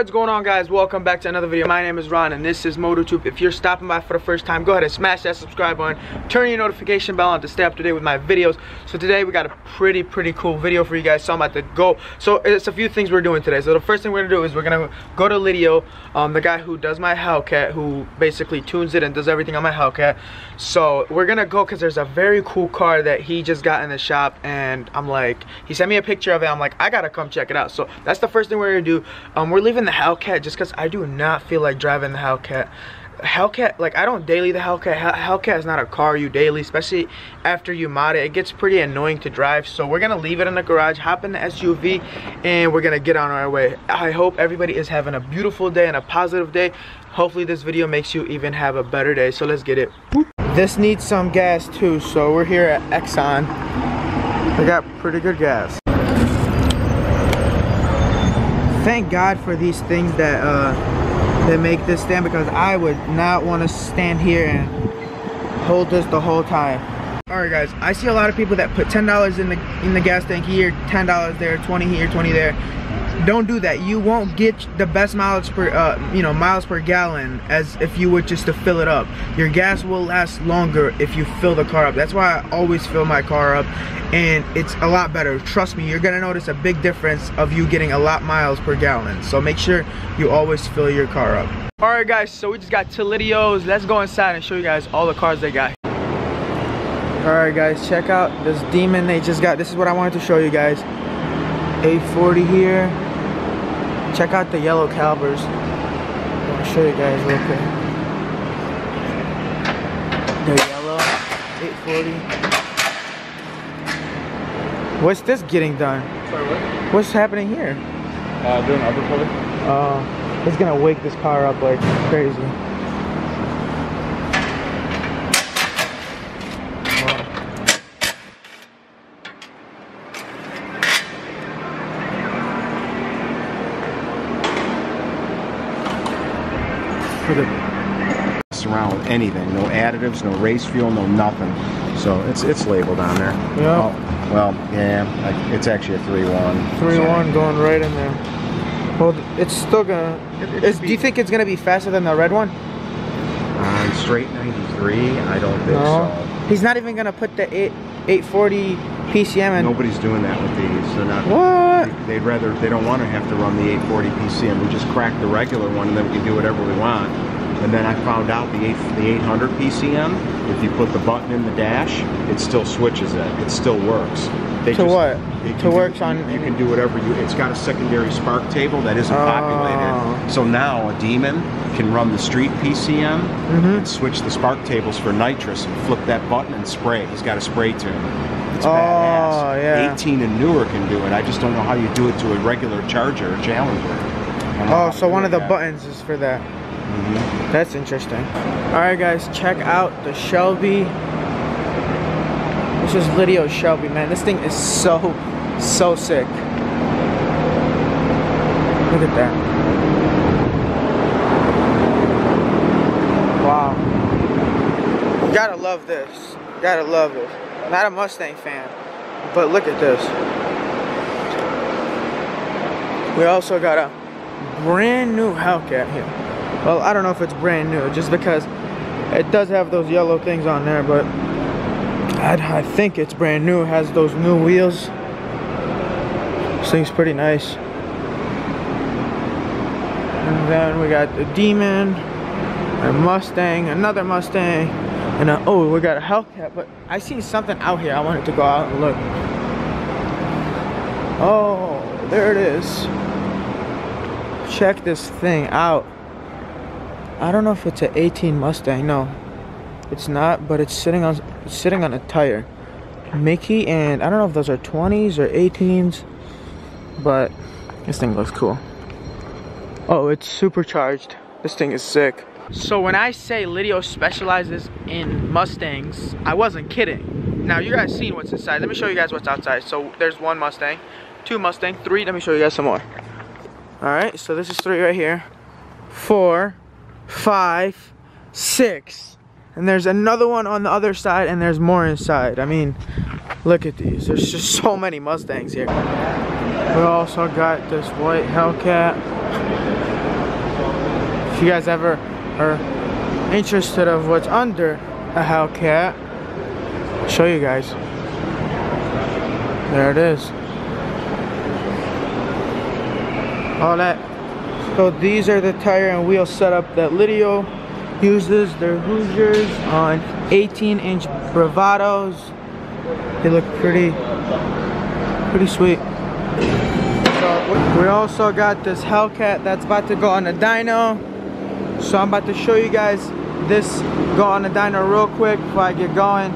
What's going on, guys? Welcome back to another video. My name is Ron and this is MotoTube. If you're stopping by for the first time, go ahead and smash that subscribe button, turn your notification bell on to stay up to date with my videos. So today we got a pretty cool video for you guys. So I'm about to go. So it's a few things we're doing today. So the first thing we're gonna do is we're gonna go to Lidio, the guy who does my Hellcat, who basically tunes it and does everything on my Hellcat. So we're gonna go because there's a very cool car that he just got in the shop, and I'm like, he sent me a picture of it. I'm like, I gotta come check it out. So that's the first thing we're gonna do. We're leaving the Hellcat just because I do not feel like driving the Hellcat. Hellcat, like, I don't daily the Hellcat. Hellcat is not a car you daily, especially after you mod it. It gets pretty annoying to drive. So we're gonna leave it in the garage, hop in the SUV, and we're gonna get on our way. I hope everybody is having a beautiful day and a positive day. Hopefully this video makes you even have a better day. So let's get it. This needs some gas too, so we're here at Exxon. They got pretty good gas. Thank God for these things that that make this stand, because I would not want to stand here and hold this the whole time. Alright guys, I see a lot of people that put $10 in the gas tank here, $10 there, 20 here, 20 there. Don't do that. You won't get the best mileage per miles per gallon as if you would just to fill it up. Your gas will last longer if you fill the car up. That's why I always fill my car up, and it's a lot better. Trust me, you're gonna notice a big difference of you getting a lot miles per gallon. So make sure you always fill your car up. Alright guys, so we just got to Lidio's. Let's go inside and show you guys all the cars they got. Alright guys, check out this Demon they just got. This is what I wanted to show you guys. 840 here. Check out the yellow calibers. I'll show you guys real quick. The yellow 840. What's this getting done? Sorry, what? What's happening here? Doing undercover. It's gonna wake this car up like crazy. Around with anything, no additives, no race fuel, no nothing. So it's labeled on there. Yeah. Oh, well, yeah, it's actually a 3.1. 3.1 going right in there. Well, it's still gonna. Do you think it's gonna be faster than the red one? On straight 93, I don't think so. He's not even gonna put the 840 PCM in. Nobody's doing that with these. They're not. What? They don't want to have to run the 840 PCM. We just crack the regular one, and then we can do whatever we want. And then I found out the 800 PCM, if you put the button in the dash, it still switches it. It still works. What? To work on. You can do whatever you. It's got a secondary spark table that isn't populated. So now a Demon can run the street PCM and switch the spark tables for nitrous and flip that button and spray. He's got a spray tune. It's badass. Yeah. 18 and newer can do it. I just don't know how you do it to a regular Charger or Challenger. Oh, so one of the buttons is for that. That's interesting. Alright guys, check out the Shelby. This is Lidio's Shelby, man. This thing is so sick. Look at that. Wow. Gotta love this. Gotta love it. Not a Mustang fan, but look at this. We also got a brand new Hellcat here. Well, I don't know if it's brand new, just because it does have those yellow things on there, but I think it's brand new. It has those new wheels. This thing's pretty nice. And then we got the Demon, a Mustang, another Mustang, and oh, we got a Hellcat. But I seen something out here. I wanted to go out and look. Oh, there it is. Check this thing out. I don't know if it's an 18 Mustang. No, it's not, but it's sitting on a tire. Mickey, and I don't know if those are 20s or 18s, but this thing looks cool. Oh, it's supercharged. This thing is sick. So when I say Lidio specializes in Mustangs, I wasn't kidding. Now you guys seen what's inside. Let me show you guys what's outside. So there's one Mustang, two Mustang, three. Let me show you guys some more. Alright, so this is 3 right here. 4, 5, 6. And there's another one on the other side, and there's more inside. I mean, look at these. There's just so many Mustangs here. We also got this white Hellcat. if you guys ever are interested of what's under a Hellcat, I'll show you guys. There it is. All that. So these are the tire and wheel setup that Lidio uses. They're Hoosiers on 18-inch Bravados. They look pretty sweet. So we also got this Hellcat that's about to go on a dyno. So I'm about to show you guys this go on the dyno real quick before I get going.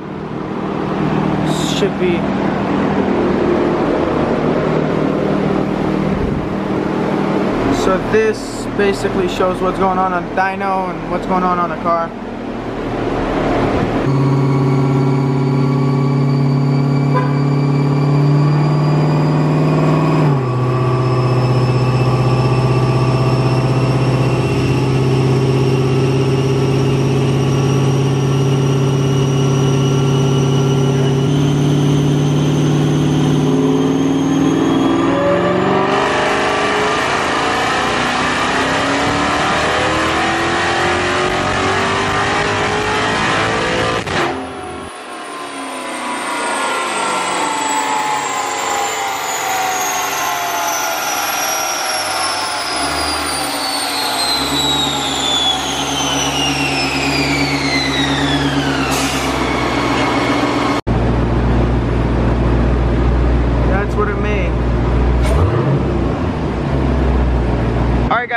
Should be so this basically shows what's going on the dyno and what's going on the car.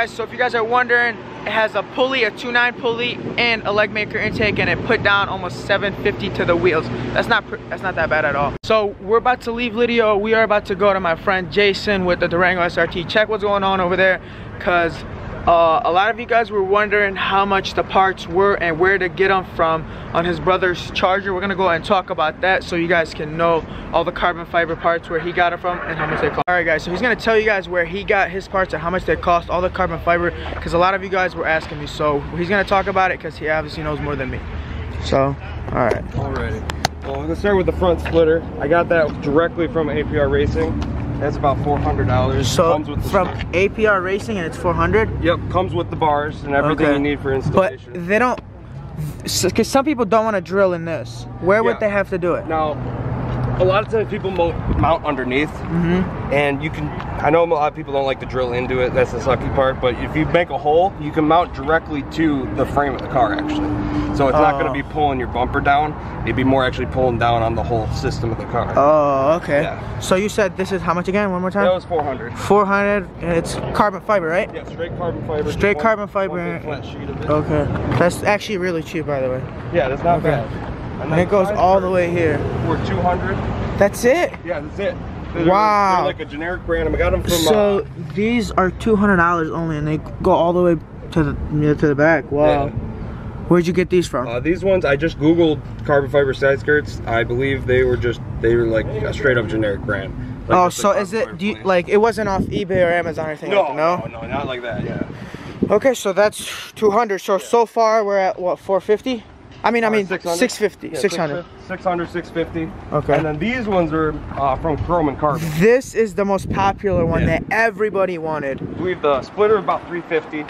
So if you guys are wondering, it has a pulley, a 2.9 pulley, and a leg maker intake, and it put down almost 750 to the wheels. That's not that bad at all. So we're about to leave Lidio. We are about to go to my friend Jason with the Durango SRT. Check what's going on over there, cause a lot of you guys were wondering how much the parts were and where to get them from on his brother's Charger. We're gonna go and talk about that so you guys can know all the carbon fiber parts, where he got it from and how much they cost. All right guys, so he's gonna tell you guys where he got his parts and how much they cost, all the carbon fiber, because a lot of you guys were asking me. So he's gonna talk about it because he obviously knows more than me. So, all right. Alrighty. Well, I'm gonna start with the front splitter. I got that directly from APR Racing. That's about $400. So comes with the from APR Racing, and it's 400. Yep, comes with the bars and everything you need for installation. But they don't, because some people don't want to drill in this. Where would they have to do it? Now, a lot of times people mount underneath, and you can. I know a lot of people don't like to drill into it. That's the sucky part. But if you make a hole, you can mount directly to the frame of the car, actually. So it's not going to be pulling your bumper down. It'd be more actually pulling down on the whole system of the car. Oh, okay. Yeah. So you said this is how much again? One more time? That was 400. 400, and it's carbon fiber, right? Yeah, straight carbon fiber. Straight carbon fiber. One big flat sheet of it. Okay. That's actually really cheap, by the way. Yeah, that's not bad. And it goes all the way here. We're 200. That's it? Yeah, that's it. Wow. They're like a generic brand. I got them from. So these are $200 only, and they go all the way to the back. Wow. Yeah. Where'd you get these from? These ones, I just Googled carbon fiber side skirts. I believe they were like a straight up generic brand. Like oh, so is it, like, it wasn't off eBay or Amazon or anything like that, no? No, not like that, yeah. Okay, so that's 200. So, so far we're at, what, 450? I mean 650, yeah, 600. 600, 650. Okay. And then these ones are from Chrome and Carbon. This is the most popular one that everybody wanted. We have the splitter about 350.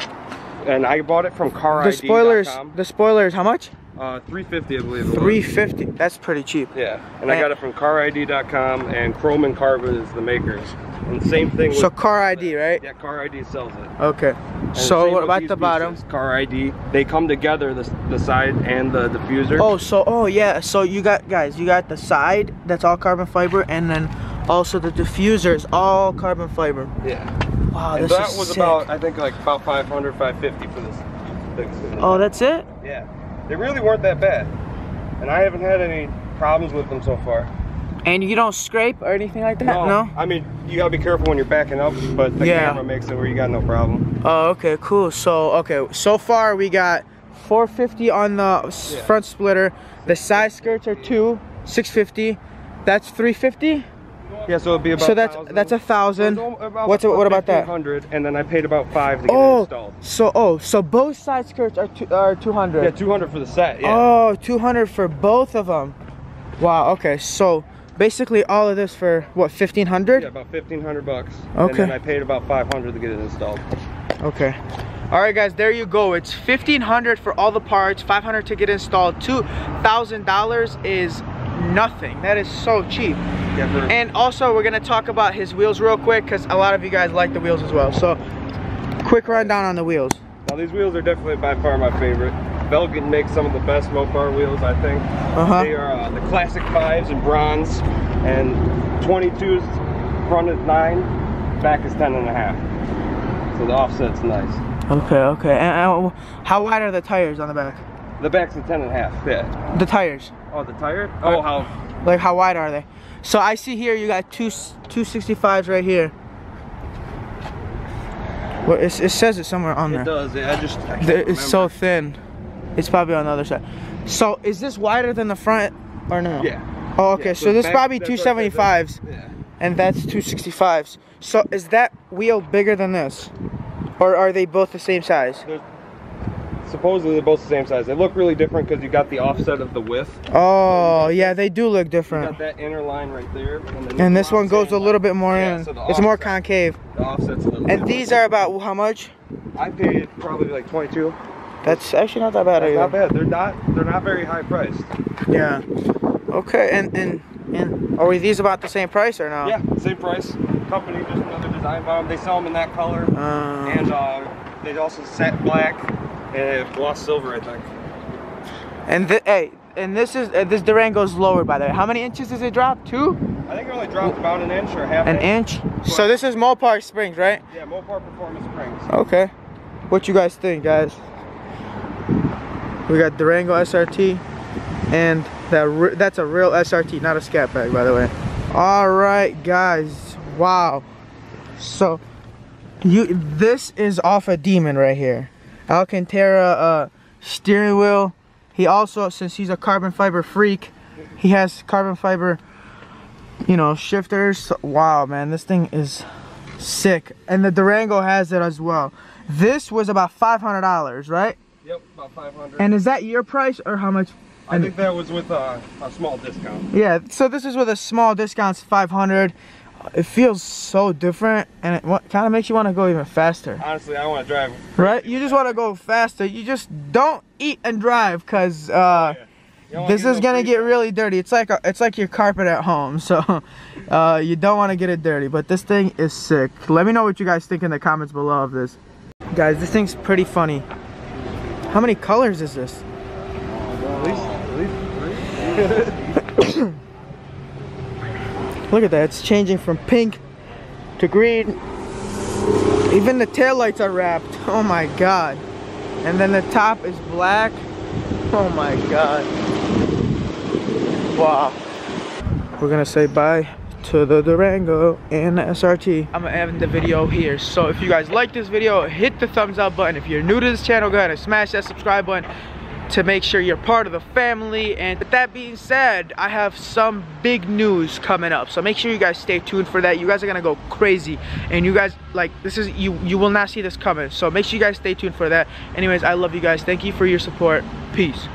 And I bought it from CarID.com. The spoilers, how much? 350, I believe. 350. That's pretty cheap. Yeah, and I got it from CarID.com, and Chrome and Carbon is the makers. And same thing with. So CarID, right? Yeah, CarID sells it. Okay. And so what about the bottom? CarID. They come together, the side and the diffuser. Oh yeah. So you got, guys, you got the side that's all carbon fiber, and then also the diffuser is all carbon fiber. Yeah. Wow, and this that is was sick. about, I think, like about 500, 550 for this thing. Oh, that's it? Yeah. They really weren't that bad. And I haven't had any problems with them so far. And you don't scrape or anything like that? No? I mean, you gotta be careful when you're backing up, but the camera makes it where you got no problem. Oh, okay, cool. So, okay, so far we got 450 on the front splitter. The side skirts are 650. That's 350? Yeah, so it'd be about. So that's 1,000. What about that? 100, and then I paid about $5 to get it installed. So both side skirts are 200. Yeah, 200 for the set. Yeah. Oh, 200 for both of them. Wow. Okay, so basically all of this for what, 1,500? Yeah, about 1,500 bucks. Okay. And then I paid about 500 to get it installed. Okay. All right, guys, there you go. It's $1,500 for all the parts, $500 to get installed. $2,000 is nothing. That is so cheap. Yeah, and also, we're gonna talk about his wheels real quick because a lot of you guys like the wheels as well. So, quick rundown on the wheels. now these wheels are definitely by far my favorite. Velgen makes some of the best Mopar wheels, I think. They are the classic 5s in bronze, and 22s, front is 9, back is 10.5. So the offset's nice. Okay. And how wide are the tires on the back? The back's a 10.5, yeah. The tires. Oh, the tire? Oh, how? Like, how wide are they? So I see here you got two 265s right here. Well, it says it somewhere on there. It does. I can't it's remember. so thin. It's probably on the other side. So is this wider than the front or no? Yeah. Oh, okay. Yeah, so this back- probably that's 275s, Yeah. and that's 265s. So is that wheel bigger than this, or are they both the same size? Supposedly they're both the same size. They look really different because you got the offset of the width. Oh, yeah, they do look You different. got that inner line right there. And this one goes a little bit more Yeah, in. so the It's more offset- concave. The offset's a little And bit these are about how much? I paid probably like 22. That's actually not that bad That's either. not bad. They're not very high priced. Yeah. Okay, and are these about the same price or no? Yeah, same price. Company, just another design by them. They sell them in that color. And they also set black and gloss silver, I think. And this Durango's lower, by the way. How many inches does it drop? 2? I think it only dropped about an inch or a half An inch? So this is Mopar Springs, right? Yeah, Mopar Performance Springs. Okay. What you guys think, guys? We got Durango SRT, and that's a real SRT, not a scat pack, by the way. All right, guys. Wow. So this is off a Demon right here. Alcantara steering wheel. He also, since he's a carbon fiber freak, he has carbon fiber, you know, shifters. Wow, man, this thing is sick. And the Durango has it as well. This was about $500, right? Yep, about 500. And is that your price or how much? I think that was with a small discount. Yeah, so this is with a small discount, it's $500. It feels so different, and it kind of makes you want to go even faster. Honestly, I want to drive. Right? You just want to go faster. You just don't eat and drive, because this is gonna get really dirty. It's like your carpet at home, so you don't want to get it dirty. But this thing is sick. Let me know what you guys think in the comments below of this. Guys, this thing's pretty funny. How many colors is this? At least 3. Look at that, it's changing from pink to green. Even the taillights are wrapped. Oh my god. And then the top is black. Oh my god. Wow. We're gonna say bye to the Durango and the SRT. I'm gonna end the video here. So if you guys like this video, hit the thumbs up button. If you're new to this channel, go ahead and smash that subscribe button to make sure you're part of the family. And with that being said, I have some big news coming up, so make sure you guys stay tuned for that. You guys are gonna go crazy, and you guys, like, this is, you will not see this coming, so make sure you guys stay tuned for that. Anyways, I love you guys. Thank you for your support. Peace.